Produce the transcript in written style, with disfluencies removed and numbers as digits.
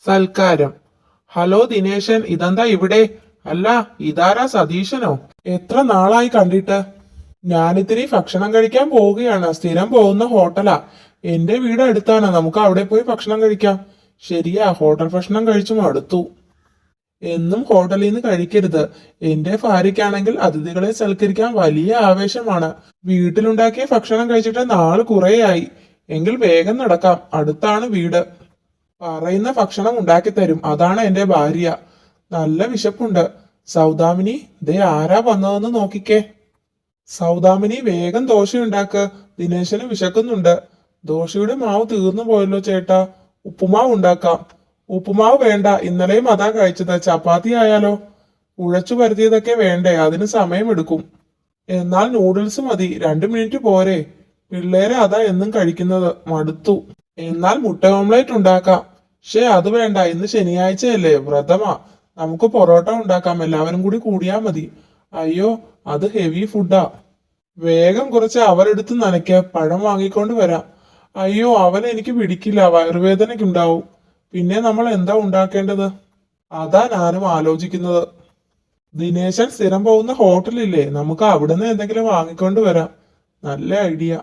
സൽക്കാരം. ഹലോ ദിനേശൻ, ഇതെന്താ ഇവിടെ? അല്ല, ഇതാരാ സതീശനോ? എത്ര നാളായി കണ്ടിട്ട്. ഞാനിത്തിരി ഭക്ഷണം കഴിക്കാൻ പോവുകയാണ്. സ്ഥിരം പോകുന്ന ഹോട്ടലാ. എന്റെ വീട് അടുത്താണ്, നമുക്ക് അവിടെ പോയി ഭക്ഷണം കഴിക്കാം. ശരിയാ, ഹോട്ടൽ ഭക്ഷണം കഴിച്ചു മടുത്തു. എന്നും ഹോട്ടലിൽ നിന്ന് കഴിക്കരുത്. എന്റെ ഭാര്യയ്ക്കാണെങ്കിൽ അതിഥികളെ സൽക്കരിക്കാൻ വലിയ ആവേശമാണ്. വീട്ടിലുണ്ടാക്കിയ ഭക്ഷണം കഴിച്ചിട്ട് നാള് കുറേയായി. എങ്കിൽ വേഗം നടക്കാം, അടുത്താണ് വീട്. പറയുന്ന ഭക്ഷണം ഉണ്ടാക്കി തരും, അതാണ് എന്റെ ഭാര്യ. നല്ല വിശപ്പുണ്ട്. സൗദാമിനി, ദേ ആരാ വന്നതെന്ന് നോക്കിക്കേ. സൗദാമിനി, വേഗം ദോശ ഉണ്ടാക്ക്. ദിനേശന് വിശക്കുന്നുണ്ട്. ദോശയുടെ മാവ് തീർന്നു പോയല്ലോ ചേട്ടാ. ഉപ്പുമാവ് ഉണ്ടാക്കാം. ഉപ്പുമാവ് വേണ്ട, ഇന്നലെയും അതാ കഴിച്ചത്. ചപ്പാത്തി ആയാലോ? കുഴച്ചു പരത്തിയതൊക്കെ വേണ്ടേ? അതിന് സമയമെടുക്കും. എന്നാൽ നൂഡിൽസ് മതി, 2 മിനിറ്റ് പോരെ. പിള്ളേരെ അതാ എന്നും കഴിക്കുന്നത്, മടുത്തു. എന്നാൽ മുട്ട ഓംലേറ്റ് ഉണ്ടാക്കാം. അത് വേണ്ട, ഇന്ന് ശനിയാഴ്ചയല്ലേ, വ്രതമാ. നമുക്ക് പൊറോട്ട ഉണ്ടാക്കാം, എല്ലാവരും കൂടി കൂടിയാ മതി. അയ്യോ, അത് ഹെവി ഫുഡാ. വേഗം കുറച്ച് അവലെടുത്ത് നനയ്ക്ക, പഴം വാങ്ങിക്കൊണ്ട് വരാം. അയ്യോ, അവൻ എനിക്ക് പിടിക്കില്ല, വയറുവേദനയ്ക്കുണ്ടാവും. പിന്നെ നമ്മൾ എന്താ ഉണ്ടാക്കേണ്ടത്? അതാ ഞാനും ആലോചിക്കുന്നത്. ദിനേശൻ സ്ഥിരം പോകുന്ന ഹോട്ടലില്ലേ, നമുക്ക് അവിടുന്ന് എന്തെങ്കിലും വാങ്ങിക്കൊണ്ട് വരാം. നല്ല ഐഡിയ.